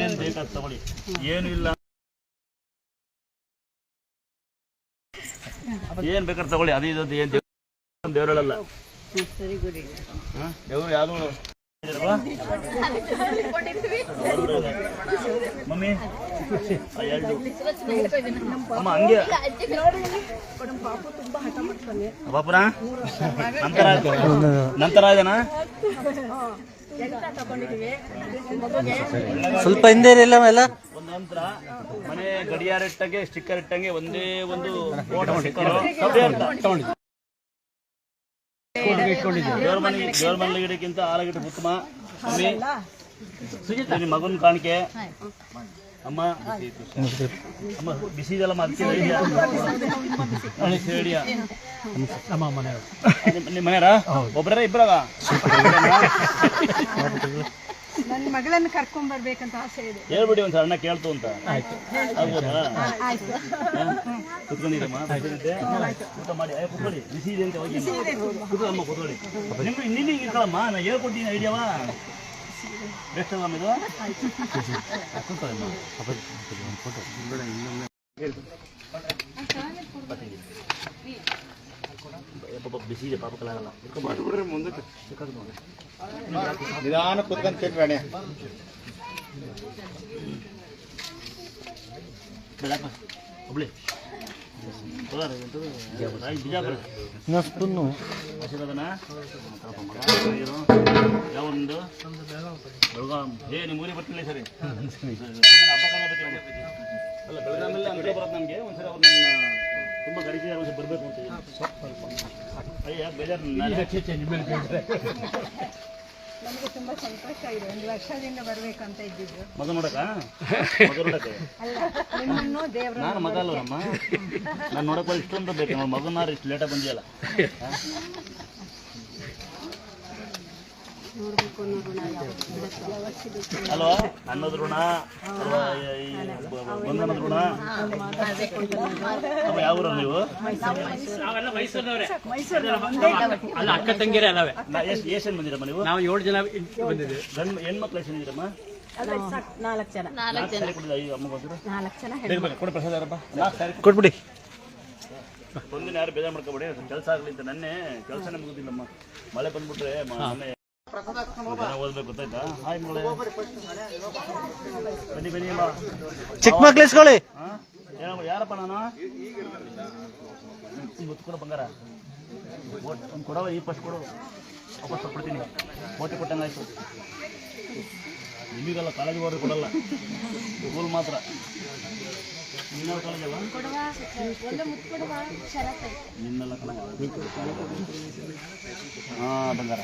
ಏನ್ ಬೇಕಾದ ತಗೊಳ್ಳಿ, ಏನು ಇಲ್ಲ ಏನ್ ಬೇಕಾದ್ರೆ ತಗೊಳ್ಳಿ. ಅದು ಇದು ಏನ್ ದೇವರಲ್ಲ ದೇವ್ರು ಯಾವ್ದು ಮಮ್ಮಿ ಅಮ್ಮ ಹಂಗೆ ಬಾಪುರ ನಂತರ ಇದನಾ ಸ್ವಲ್ಪ ಹಿಂದೆ ಇಲ್ಲ ಎಲ್ಲ ಒಂದು ನಂತರ ಮನೆ ಗಡಿಯಾರ ಇಟ್ಟಂಗೆ ಸ್ಟಿಕ್ಕರ್ ಇಟ್ಟಂಗೆ ಒಂದೇ ಒಂದು ದೇವ್ರ ಮನೆ ಗಿಡಕ್ಕಿಂತ ಆಲ ಗಿಡ ಉತ್ತಮ. ಮಮ್ಮಿ ಮಗನ ಕಾಣಿಕೆ ಅಮ್ಮ ಅಮ್ಮ ಬಿಸಿ ಇದೆಲ್ಲ ಹೇಳಿಯಾ ನಿಮ್ಮ ಮನೆಯಾರ ಒಬ್ಬರ ಇಬ್ಬರಾಗ ನನ್ನ ಮಗಳನ್ನು ಕರ್ಕೊಂಡ್ ಬರ್ಬೇಕಂತ ಆಸೆ ಇದೆ. ಹೇಳ್ಬಿಡಿ ಒಂದ್ ಅಣ್ಣ ಕೇಳ್ತು ಅಂತ. ಆಗ್ಬೋದಾ? ಕುತ್ಕೊಂಡಿರಮ್ಮ ಊಟ ಮಾಡಿ ಕುತ್ಕೊಳ್ಳಿ, ಬಿಸಿ ಇದೆ ಅಂತ ಹೋಗಿ ಕುತ್ಕೊಳ್ಳಮ್ಮ ಕುತ್ಕೊಳ್ಳಿ. ನಿಮ್ಗೆ ನಿನ್ನೆ ಇರ್ಕೊಳ್ಳಮ್ಮ, ನಾ ಹೇಳ್ಕೊಡ್ತೀನಿ ಐಡಿಯಾವಾ ಬೆಸ್ಟ್ ಅಲ್ಲ ಇದು. ಬಿಸಿ ಇದೆ ಪಾಪಕ್ಕಲಾಗಲ್ಲ. ನಿಧಾನ ಕುತ್ಕೊಂಡು ಕೇಳ್ಬೇಡ. ಹುಬ್ಳಿ ಬಿಜಾಪುರ ಆಶೀರ್ವಾದನ ಯಾವೊಂದು ಬೆಳಗಾಂ. ನಿಮ್ಮ ಊರಿಗೆ ಬರ್ತಿಲ್ಲ ಸರಿ ಅಲ್ಲ, ಬೆಳಗಾಮಲ್ಲಿ ಅಂಕಲ್ ಬರೋದು ನಮಗೆ. ಒಂದ್ಸರಿ ಅವ್ರು ನನ್ನ ತುಂಬ ಕರೀತಿದ್ದಾರೆ, ಒಂದ್ಸರಿ ಬರಬೇಕು ಅಂತ. ಅಯ್ಯ ಬೇಜಾರು ನಮಗೆ ತುಂಬಾ ಸಂತೋಷ ಇದೆ. 1 ವರ್ಷದಿಂದ ಬರ್ಬೇಕಂತ ಇದ್ದಿದ್ದು. ಮಗ ನೋಡಕ್ಕೆ ಅಲ್ಲ, ನಿಮ್ಮನ್ನು ದೇವ್ರ ನಾನು ಮಗ ಅಲ್ಲವರಮ್ಮ. ನಾನು ನೋಡಕ್ಕೆ ಇಷ್ಟೊಂದು ಬೇಕು. ನಮ್ಮ ಮಗನಾರು ಇಷ್ಟು ಲೇಟಾಗಿ ಬಂದಿಯಲ್ಲ ಅಲ್ವಾ? ಅನ್ನೋದು ಋಣ ಅಲ್ವಾ? ಬಂಧನದ ಋಣ. ಯಾವ ಊರ ನೀವು? ಅಕ್ಕ ತಂಗಿರೇ ಅಲ್ಲವೇ? ಏಷನ್ ಬಂದಿರಮ್ಮ ನೀವು? ನಾವು 7 ಜನ ಬಂದಿದ್ದೀವಿ. ಹೆಣ್ಮಕ್ಳು ಎಷ್ಟು ಬಂದಿರಮ್ಮ? 4 ಜನ. ಕೊಡಿ ಪ್ರಸಾದ ಯಾರಪ್ಪ ಕೊಟ್ಬಿಡಿ. ಒಂದಿನ ಯಾರು ಬೇಜಾರು ಮಾಡ್ಕೊಬೇಡಿ. ಕೆಲಸ ಆಗಲಿ ಅಂತ. ನನ್ನೆ ಕೆಲಸನೇ ಮುಗುದಿಲ್ಲಮ್ಮ. ಮಳೆ ಬಂದ್ಬಿಟ್ರೆ ಓದ್ಬೇಕು ಗೊತ್ತಾಯ್ತಾ? ಹಾಯ್ ಮಳೆ ಬನ್ನಿ ಬನ್ನಿ ಅಮ್ಮ. ಚಿಕ್ಕ ಮಕ್ಳು ಇಸ್ಕೊಳ್ಳಿ. ಯಾರಪ್ಪ ನಾನು ಮುತ್ಕೊಡ ಬಂಗಾರ ಒಂದು ಕೊಡವ. ಈ ಫಸ್ಟ್ ಕೊಡು, ವಾಪಸ್ ಕೊಡ್ತೀನಿ. ಓಟಿ ಕೊಟ್ಟಂಗೆ ಆಯ್ತು. ನಿಮಗೆಲ್ಲ ಕಾಲೇಜಿಗೆ ಹೋದ್ರೆ ಕೊಡಲ್ಲ, ಸ್ಕೂಲ್ ಮಾತ್ರ. ನಿನ್ನ ಕಾಲೇಜಲ್ಲ ನಿನ್ನೆಲ್ಲ ಹಾಂ ಬಂಗಾರ